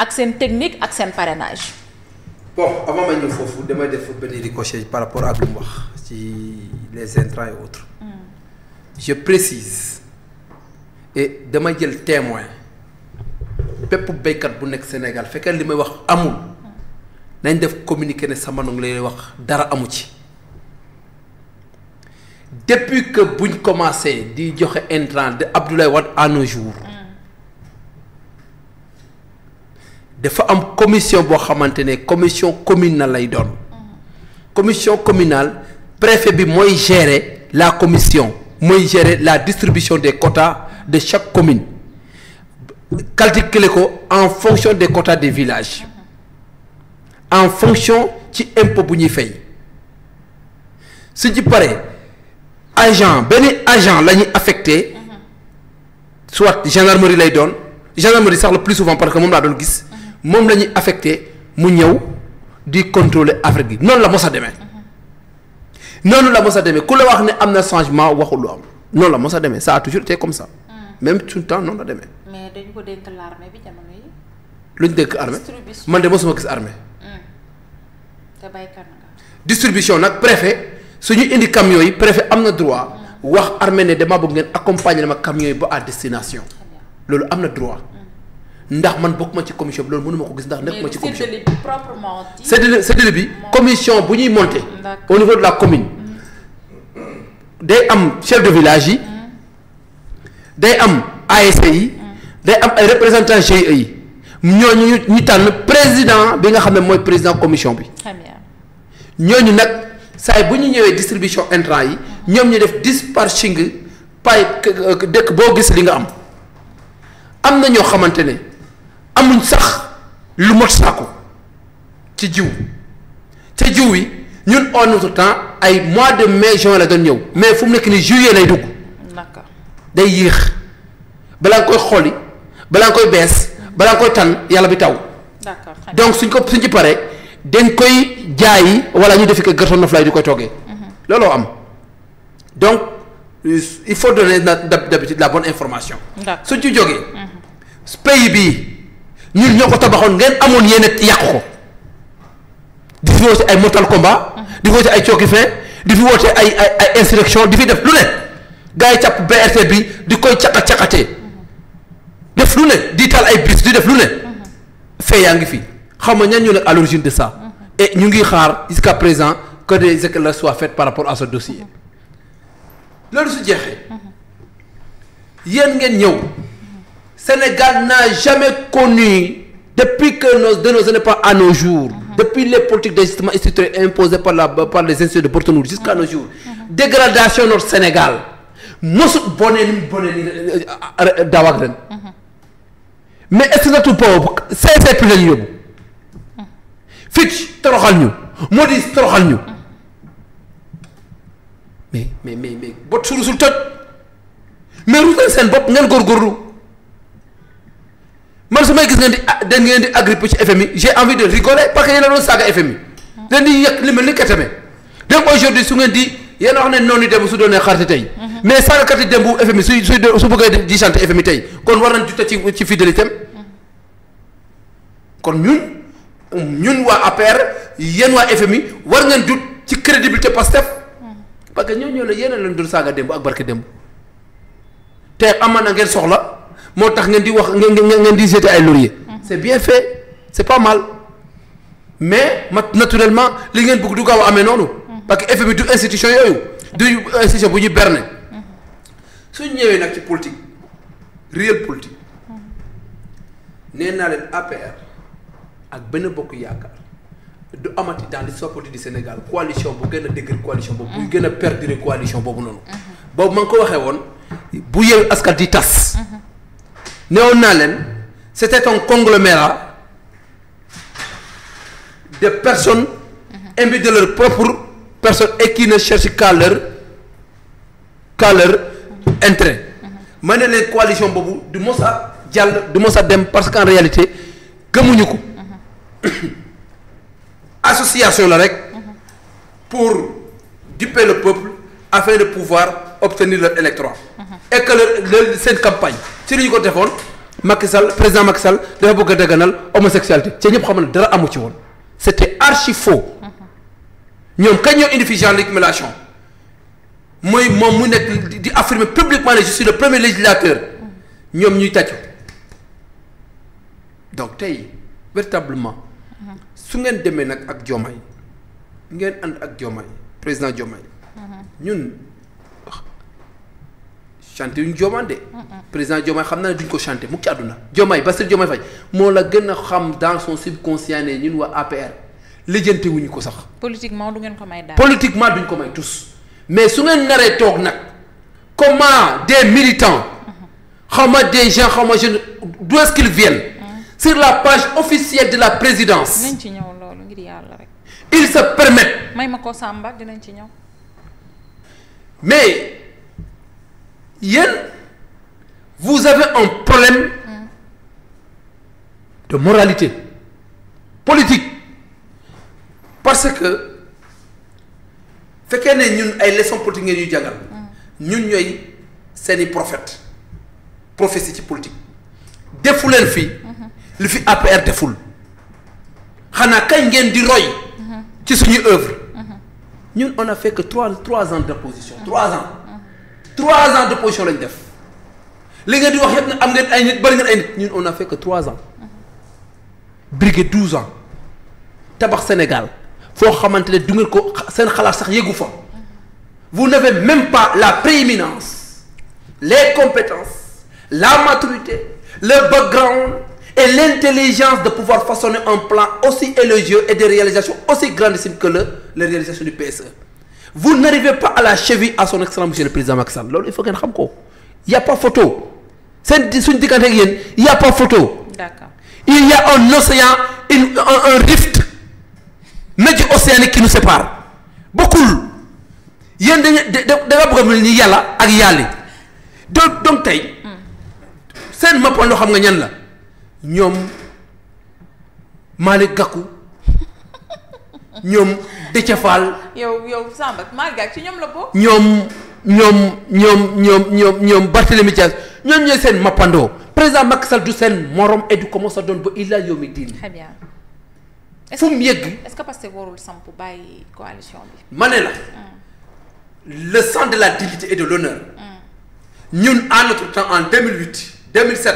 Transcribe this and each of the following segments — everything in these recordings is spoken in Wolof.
ak seen technique ak seen parrainage. bon avant ma ñëw foofu damay def benn ricochet par rapport ak lu mu wax ci les intrants et autres. Je précise et dama jël témoin bépp béykat bu nekk Sénégal fekkee li may wax amul nañ def communiqué ne sama nong lay wax dara amu ci depuis que buñ commencé di joxe intrant de Abdoulaye Wade à nos jours dafa am commission boo xamante ne commission communale lay doon commission communale préfet bi mooy gérer la commission mooy gérer la distribution des quotas de chaque commune calculer ko en fonction des quotas des villages en fonction ci impôt bu ñuy fay su ci paree benn agent la ñuy affecté soit gendarmerie lay doon gendarmerie sax le plus souvent parce que moom laa doon gis moom la ñuy affecté mu ñëw di contrôler affaire gi noonu la mos a demee noonu la mos a demee ku la wax ne am na changement waxul lu am noonu la mos a demee ça a toujours été comme ça même tout le temps noonu la demee. mais dañu ko dénk l'armée bi jamono yi. lu ñu dénk armée man de mosuma gis armée. te baykat nga. distribution nag préfet su ñu indi camions yi préfet am na droit wax armée ne damaa bëgg ngeen accompagner ma camions yi ba à destination loolu am na droit. ndax man bokkuma ci commission bi loolu mënuma ko gis ndax nekkuma ci commission mais séddale bi proprement dit. séddale bi commission bu ñuy monter. au niveau de la commune. day am chef de village yi. day am ASC yi. day am ay représentants GIE yi. ñooñu ñu tànn président bi nga xam ne mooy président commission bi. très bien. ñooñu nag saa bu ñu ñëwee distribution intrant yi ñoom ñu def dispatching pay dëkk boo gis li nga am. am na ñoo xamante ne amuñ sax lu mot saako ci jiw ca jiw wi ñun en notre temps ay mois de mai juin la doon ñëw mais fu mu nekk nii juillet lay dugg. d'accord day yéex balaa nga koy xolli balaa nga koy bees balaa nga koy tànn yàlla bi taw. d'accord donc suñ ci paree dañ koy jaayi wala ñu defi ko gerte noflaay di koy toggee. looloo am donc il faut donner d'habitude la bonne information. suñ ci jógee. pays bii ñun ñoo ko tabaxoon ngeen amoon yéen a yàq ko di fi woote ay mortal combat di fi woote ay cooki fin di fi woote ay insurrection di fi def lu ne gars yi càpp BRT bi di koy caqatee def lu ne di taal ay bus di def lu ne fee yaa ngi fi xam nga ñan ñu nekk à l'origine de ça et ñu ngi xaar jusqu'à présent que des éclaircissements soient faits par rapport à ce dossier loolu su jeexee yéen ngeen ñëw. Sénégal n'a jamais connu depuis que de nos années pas à nos jours depuis les politiques d'ajustement structurel imposées par les institutions de Bretton Woods jusqu'à nos jours dégradation notre Sénégal mosut bonee ni mu bonee ni daaw ak ren mais est-ce que natu boobu CCP lañu yóbbu Fitch toroxal ñu Moody's toroxal ñu mais bot su rusul toj mais ruusal seen bopp ngeen góorgóorlu man su may gis ngeen di agrippé ci FMI j'ai envie de rigoler parce que yéen a doon saaga FMI leen di yëg li mel ni ketame donc aujourd'hui su ngeen di yéen a wax ne noonu dem su doonee xarti tey mais saagakati dem bu FMI su bëggee di chanter FMI tey kon war nañ jute ci fidélité kon ñun waa APR yéen waa FMI war ngeen jut ci crédibilité Pastef parce que ñoo la yéen a leen doon saaga démb ak barke démb te amaan na ngeen soxla moo tax ngeen di wax ngeen di jeter ay lauriers c'est bien fait c'est pas mal mais naturellement li ngeen bëgg du gaaw a amee noonu parce que FMI du institution yooyu du institution bu ñuy berne suñ ñëwee nag ci politique réel politique nee naa leen APR ak benn bokk yaakaar du amati dans l'histoire politique du Sénégal coalition bu gën a dëgër coalition boobu buy gën a perdurer coalition boobu noonu boobu ma ngi ko waxee woon bu Yewwi Askan di tas néewoon naa leen c'était un conglomérat de personnes imbues de leur propre personne et qui ne cherchent qu'à leur intérêt ma ne leen coalition boobu du mos a jàll du mos a dem parce qu'en réalité gëmuñu ko association la rek pour duper le peuple afin de pouvoir obtenir leur électorat et que leur seen campagne si li ñu ko defoon Macky Sall président Macky Sall dafa bëgg a daganal homosexualité ci ñëpp xam ne dara amu ci woon c'était archi faux ñoom kañ ñoo indi fi Jean-Luc Mélenchon mooy moom mu nekk di affirmer publiquement ne je suis le premier législateur ñoom ñuy tàccu donc tey véritablement su ngeen demee nag ak Diomaye ngeen ànd ak Diomaye président Diomaye ñun chanté yuñ Diomaye de président Diomaye xam naa ne duñ ko chanté mu ci àdduna Diomaye Bassirou Diomaye Faye moo la gën a xam dans son subconscient ne ñun waa APR lijjanti wuñu ko sax politiquement du ngeen ko may daal politiquement duñ ko may tous mais su ngeen naree toog nag comment des militants xaw ma des gens xaw ma jeunes d'où est-ce qu'ils viennent sur la page officielle de la présidence dinañ ci ñëw loolu ngir yàlla rek ils se permettent may ma ko Samba dinañ ci ñëw mais yéen vous avez un problème de moralité politique parce que fekkee ne ñun ay leçons politiques ngeen ñuy jàngal ñun ñooy seeni prophétie ci politique defu leen fii lu fi APR deful xanaa kañ ngeen di roy ci suñuy œuvre ñun on a fait que trois ans d'opposition 3 ans d'opposition lañ def li ngeen di wax yëpp ne am ngeen ay nit bari ngeen ay nit ñun on a fait que 3 ans briguer 12 ans tabax Sénégal foo xamante ne du ngeen ko seen xalaat sax yeggu fa vous n'avez même pas la prééminence les compétences la maturité le background et l'intelligence de pouvoir façonner un plan aussi élogieux et des réalisations aussi grandissimes que les réalisations du PSE vous n'arrivez pas à la cheville à son excellence monsieur le président Macky Sall loolu il faut ngeen xam ko y a pas photo seen suñu diggante ak yéen y a pas photo. D'accord. Il y a un océan un rift médio-océanique qui nous sépare bokkul yéen da nga bëgg a mel ni yàlla ak yàlli donc tey seen mappoon loo xam nga ñan la ñoom Malick Gakou ñoom Déthié Fall. yow Samba Malick Gakou ci ñoom la bokk. ñoom Barthélémy Dias ñoom ñooy seen mappandoo président Macky Sall du seen morom et du commence a doon ba illa yawmi diin. Très bien. fu mu yegg. est-ce que Pastef warul samp bàyyi coalition bi. ma ne la. le sens de la dignité et de l'honneur. ñun à notre temps en 2008 2007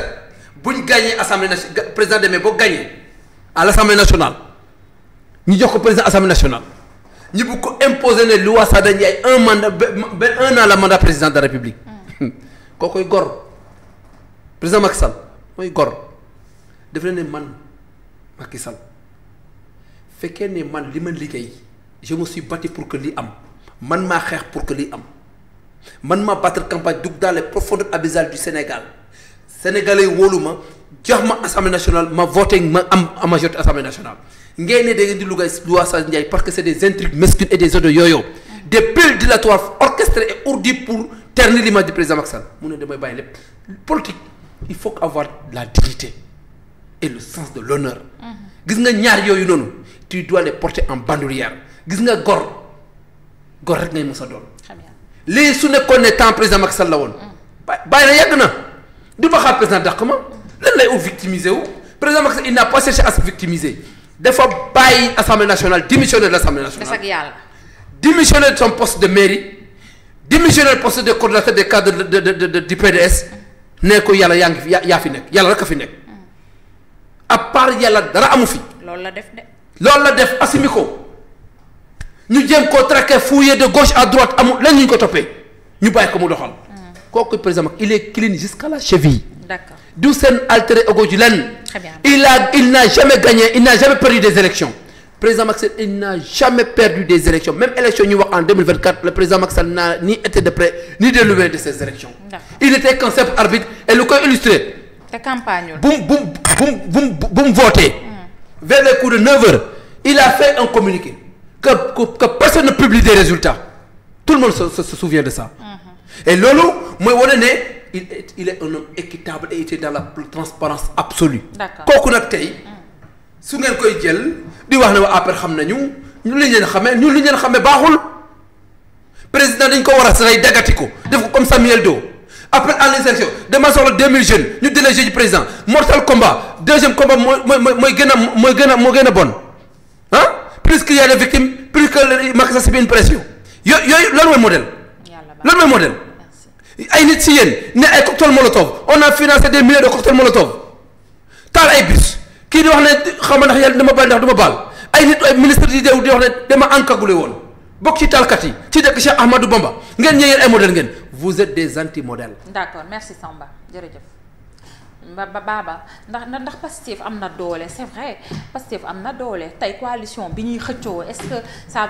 bu ñu gagné assemblée nationale président demee boo gagné à l'assemblée nationale ñu jox ko président assemblée nationale ñu bëgg ko imposer ne loi Sada Ndiaye un an la mandat président de la république. koo koy gor président Macky Sall mooy gor daf leen ne man Macky Sall fekkee ne man li ma liggéey je me suis battu pour que lii am man maa xeex pour que lii am. man ma battre campagne dugg dans les profondeurs abyssales du Sénégal sénégalais yi wóolu ma jox ma assemblée nationale ma voté ma am majorité assemblée nationale ngeen ne da ngeen di loi Sada Ndiaye parce que c'est des intrigues mesquines et des odes yo-yo des piles dilatoires orchestrées et ourdies pour ternir l'image du président Macky Sall mu ne damay bàyyi lépp politique il faut avoir la dignité et le sens de l'honneur gis nga ñaar yooyu noonu tu dois les porter en bandoulière gis nga gor rek ngay mës a doon. lii su nekkoon ne temps président Macky Sall la woon. bàyyi na yàgg na du ma xaar président dàq ma lan lay ut victimiser wu président Macky Sall il n'a pas cherché à se victimiser dafa bàyyi assemblée nationale démissionner de l'assemblée nationale. des ak yàlla. démissionner de son poste de mairie démissionner poste de coordonnateur des cadres du PDS ne ko yàlla yaa ngi fi yaa fi nekk yàlla rek a fi nekk à part yàlla dara amu fi. loolu la def de. loolu la def assumi ko. ñu jéem koo traquer fouiller de gauche à droite amul lan ñu ko toppee ñu bàyyi ko mu doxal. kooku président il est clean jusqu'à la cheville. D'accord. du seen alter ego ji lenn. Très bien. il n'a jamais gagné il n'a jamais perdu des élections président Macky Sall il n'a jamais perdu des élections même élection ñu wax en 2024 le président Macky Sall n'a ni été de près ni de loin de ces élections. D'accord. il était qu'un simple arbitre et lu koy illustrer. te campagne bu mu voté. vers les coups de 9h il a fait un communiqué. que personne ne publie des résultats tout le monde se souvient de ça. Et loolu mooy wane ne il est un homme équitable et il était dans la transparence absolue. D'accord. kooku nag tey su ngeen koy jël di wax ne waa APR xam nañu ñun li ñu leen xamee ñun li ñu leen xamee baaxul président dañ ko war a say dagati ko def ko comme Samuel Doe appel à l'insurrection dama soxla 2000 jeunes ñu délégué ci président mortal combat deuxième combat mooy gën a bon ah plus qu'il y a des victimes plus que Macky Sall subit une pression yooyu loolu mooy modèle. loolu mooy modèle. ay nit si yéen ne ay cocktail molotov on a financé des milliers de cocktail molotov taal ay bus kii di wax ne xam nga ndax yàlla dama baal ndax dama baal ay nit ay ministre di wax ne dama encagoulé woon bokk ci taalkat yi ci dëkk Cheikh Ahmadou Bamba ngeen ñëwee ay modèle ngeen vous êtes des anti-modèles. d'accord merci Samba jërëjëf. Baba ndax Pastef am na doole c'est vrai Pastef am na doole tey coalition bi ñuy xëccoo est-ce que ça